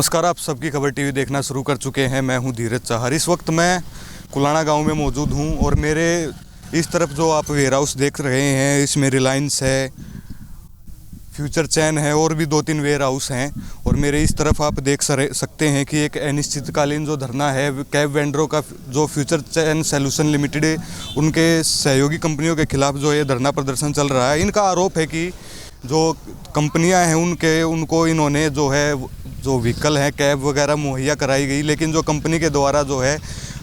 नमस्कार, आप सबकी खबर टीवी देखना शुरू कर चुके हैं। मैं हूं धीरज चाहर। इस वक्त मैं कुलाणा गांव में मौजूद हूं और मेरे इस तरफ जो आप वेयर हाउस देख रहे हैं, इसमें रिलायंस है, फ्यूचर चैन है और भी 2-3 वेयर हाउस हैं। और मेरे इस तरफ आप देख सकते हैं कि एक अनिश्चितकालीन जो धरना है कैब वेंडरों का, जो फ्यूचर चैन सॉल्यूशन लिमिटेड उनके सहयोगी कंपनियों के खिलाफ जो ये धरना प्रदर्शन चल रहा है। इनका आरोप है कि जो कंपनियां हैं उनको इन्होंने जो व्हीकल हैं, कैब वगैरह मुहैया कराई गई, लेकिन जो कंपनी के द्वारा जो है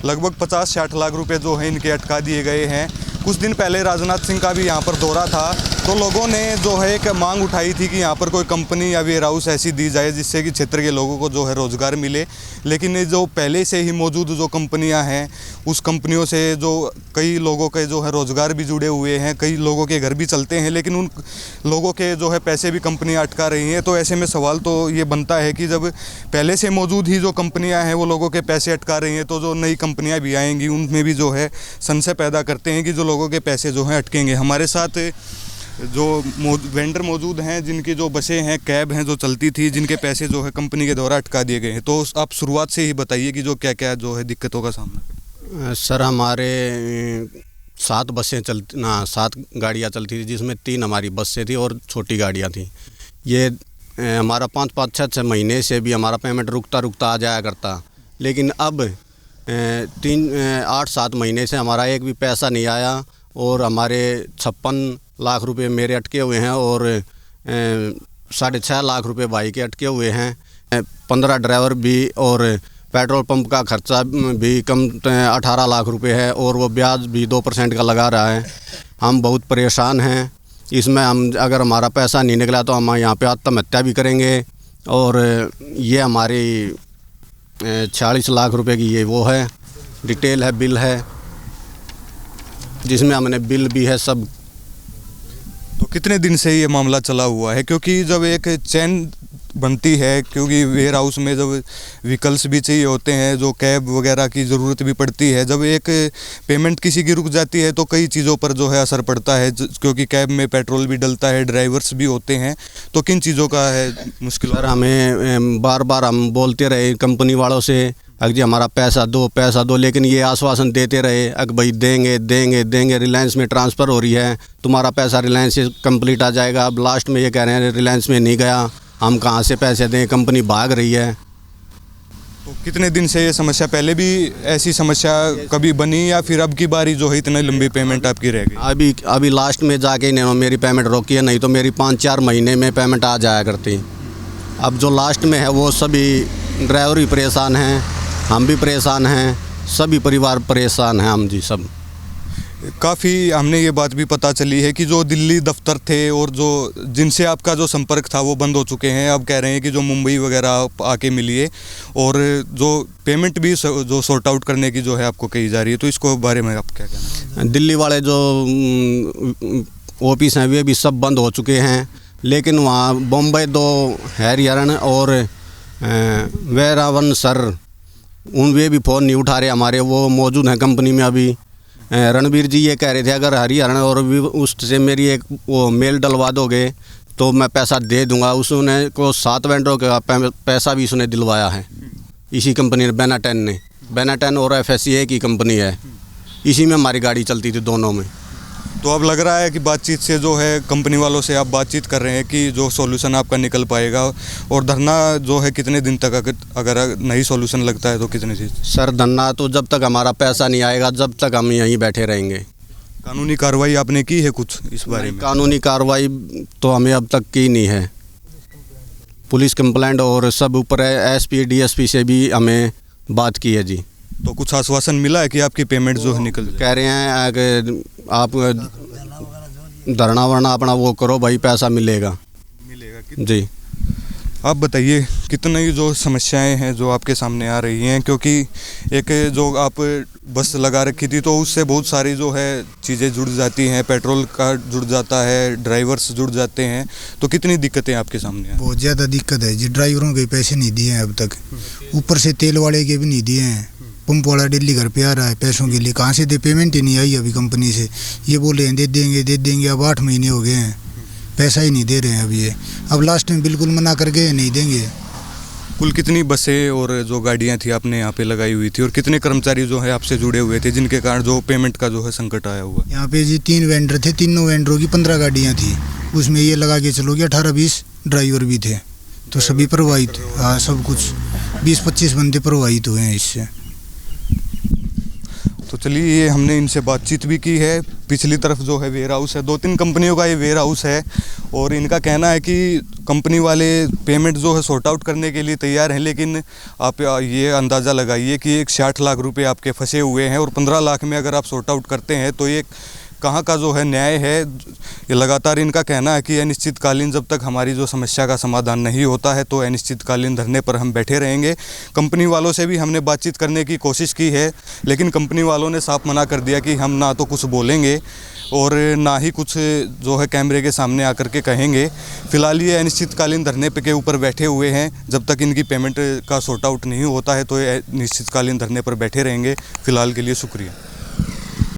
लगभग 50-60 लाख रुपए जो है इनके अटका दिए गए हैं। कुछ दिन पहले राजनाथ सिंह का भी यहाँ पर दौरा था, तो लोगों ने जो है एक मांग उठाई थी कि यहाँ पर कोई कंपनी या वेयर हाउस ऐसी दी जाए जिससे कि क्षेत्र के लोगों को जो है रोज़गार मिले। लेकिन ये जो पहले से ही मौजूद जो कंपनियाँ हैं, उस कंपनियों से जो कई लोगों के जो है रोज़गार भी जुड़े हुए हैं, कई लोगों के घर भी चलते हैं, लेकिन उन लोगों के जो है पैसे भी कंपनियाँ अटका रही हैं। तो ऐसे में सवाल तो ये बनता है कि जब पहले से मौजूद ही जो कंपनियाँ हैं वो लोगों के पैसे अटका रही हैं, तो जो नई कंपनियाँ भी आएंगी उनमें भी जो है संशय पैदा करते हैं कि जो लोगों के पैसे जो हैं अटकेंगे। हमारे साथ जो वेंडर मौजूद हैं, जिनकी जो बसें हैं, कैब हैं जो चलती थी, जिनके पैसे जो है कंपनी के द्वारा अटका दिए गए हैं। तो आप शुरुआत से ही बताइए कि जो क्या क्या जो है दिक्कतों का सामना। सर, हमारे 7 गाड़ियाँ चलती थी, जिसमें 3 हमारी बसें थी और छोटी गाड़ियाँ थी। ये हमारा 5-5, 6-6 महीने से भी हमारा पेमेंट रुकता आ जाया करता, लेकिन अब 8-7 महीने से हमारा एक भी पैसा नहीं आया और हमारे 56 लाख रुपए मेरे अटके हुए हैं और 6.5 लाख रुपए भाई के अटके हुए हैं। 15 ड्राइवर भी और पेट्रोल पंप का खर्चा भी कम 18 लाख रुपए है और वो ब्याज भी 2% का लगा रहा है। हम बहुत परेशान हैं इसमें। हम अगर हमारा पैसा नहीं निकला तो हम यहाँ पे आत्महत्या भी करेंगे। और ये हमारी 46 लाख रुपए की ये वो है, डिटेल है, बिल है, जिसमें हमने बिल भी है सब। तो कितने दिन से ये मामला चला हुआ है? क्योंकि जब एक चैन बनती है, क्योंकि वेयर हाउस में जब व्हीकल्स भी चाहिए होते हैं, जो कैब वगैरह की ज़रूरत भी पड़ती है, जब एक पेमेंट किसी की रुक जाती है तो कई चीज़ों पर जो है असर पड़ता है, क्योंकि कैब में पेट्रोल भी डलता है, ड्राइवर्स भी होते हैं। तो किन चीज़ों का है मुश्किल? सर, हमें बार हम बोलते रहे कंपनी वालों से अगर जी हमारा पैसा दो, लेकिन ये आश्वासन देते रहे अगर भाई देंगे। रिलायंस में ट्रांसफ़र हो रही है, तुम्हारा पैसा रिलायंस से कंप्लीट आ जाएगा। अब लास्ट में ये कह रहे हैं रिलायंस में नहीं गया, हम कहाँ से पैसे दें, कंपनी भाग रही है। तो कितने दिन से ये समस्या, पहले भी ऐसी समस्या कभी बनी या फिर अब की बारी जो है इतनी लंबी पेमेंट आपकी रह गई? अभी लास्ट में जाके इन्होंने मेरी पेमेंट रोकी है, नहीं तो मेरी 5-4 महीने में पेमेंट आ जाया करती। अब जो लास्ट में है वो सभी ड्राइवर भी परेशान हैं, हम भी परेशान हैं, सभी परिवार परेशान हैं हम जी सब। काफ़ी हमने ये बात भी पता चली है कि जो दिल्ली दफ्तर थे और जो जिनसे आपका जो संपर्क था वो बंद हो चुके हैं। अब कह रहे हैं कि जो मुंबई वगैरह आप आके मिलिए और जो पेमेंट भी जो सॉर्ट आउट करने की जो है आपको कही जा रही है। तो इसको बारे में आप क्या कहना? दिल्ली वाले जो ऑफिस हैं वे भी सब बंद हो चुके हैं, लेकिन वहाँ बम्बई 2 हरियाणा और वैरावन सर वे भी फ़ोन नहीं उठा रहे हमारे, वो मौजूद हैं कंपनी में अभी। रणबीर जी ये कह रहे थे अगर हरियाणा और भी उससे मेरी एक वो मेल डलवा दोगे तो मैं पैसा दे दूंगा। उसने को 7 वेंडरों का पैसा भी उसने दिलवाया है इसी कंपनी ने, बेनाटेन और FSC एक ही कंपनी है, इसी में हमारी गाड़ी चलती थी दोनों में। तो अब लग रहा है कि बातचीत से जो है कंपनी वालों से आप बातचीत कर रहे हैं कि जो सॉल्यूशन आपका निकल पाएगा। और धरना जो है कितने दिन तक, अगर नहीं सॉल्यूशन लगता है तो कितने चीज़? सर, धरना तो जब तक हमारा पैसा नहीं आएगा जब तक हम यहीं बैठे रहेंगे। कानूनी कार्रवाई आपने की है कुछ इस बारे में? कानूनी कार्रवाई तो हमें अब तक की नहीं है। पुलिस कंप्लेंट और सब ऊपर SP DSP से भी हमें बात की है जी। तो कुछ आश्वासन मिला है कि आपकी पेमेंट जो है निकल जाए? कह रहे हैं कि आप धरना वरना अपना वो करो भाई, पैसा मिलेगा जी। आप बताइए कितनी जो समस्याएं हैं जो आपके सामने आ रही हैं, क्योंकि एक जो आप बस लगा रखी थी तो उससे बहुत सारी जो है चीज़ें जुड़ जाती हैं, पेट्रोल का जुड़ जाता है, ड्राइवर्स जुड़ जाते हैं। तो कितनी दिक्कतें आपके सामने हैं? बहुत ज़्यादा दिक्कत है जी। ड्राइवरों के पैसे नहीं दिए हैं अब तक, ऊपर से तेल वाले के भी नहीं दिए हैं। पंप वाला दिल्ली घर पे आ रहा है पैसों के लिए, कहाँ से दे? पेमेंट ही नहीं आई अभी कंपनी से। ये बोले हैं दे देंगे, अब 8 महीने हो गए हैं, पैसा ही नहीं दे रहे हैं अभी ये। अब लास्ट में बिल्कुल मना कर गए, नहीं देंगे। कुल कितनी बसें और जो गाड़ियां थी आपने यहाँ पे लगाई हुई थी और कितने कर्मचारी जो है आपसे जुड़े हुए थे जिनके कारण जो पेमेंट का जो है संकट आया हुआ? यहाँ पे जी 3 वेंडर थे, तीनों वेंडरों की 15 गाड़ियाँ थी, उसमें ये लगा के चलो कि 18-20 ड्राइवर भी थे, तो सभी प्रभावित। हाँ, सब कुछ 20-25 बंदे प्रभावित हुए हैं इससे। तो चलिए, ये हमने इनसे बातचीत भी की है। पिछली तरफ जो है वेयर हाउस है, 2-3 कंपनियों का ये वेयर हाउस है और इनका कहना है कि कंपनी वाले पेमेंट जो है सॉर्ट आउट करने के लिए तैयार हैं, लेकिन आप ये अंदाज़ा लगाइए कि एक 60 लाख रुपए आपके फंसे हुए हैं और 15 लाख में अगर आप सॉर्ट आउट करते हैं तो ये कहाँ का जो है न्याय है। ये लगातार इनका कहना है कि अनिश्चितकालीन जब तक हमारी जो समस्या का समाधान नहीं होता है तो अनिश्चितकालीन धरने पर हम बैठे रहेंगे। कंपनी वालों से भी हमने बातचीत करने की कोशिश की है, लेकिन कंपनी वालों ने साफ मना कर दिया कि हम ना तो कुछ बोलेंगे और ना ही कुछ जो है कैमरे के सामने आकर के कहेंगे। फ़िलहाल ये अनिश्चितकालीन धरने के ऊपर बैठे हुए हैं। जब तक इनकी पेमेंट का सॉर्ट आउट नहीं होता है तो ये अनिश्चितकालीन धरने पर बैठे रहेंगे। फ़िलहाल के लिए शुक्रिया।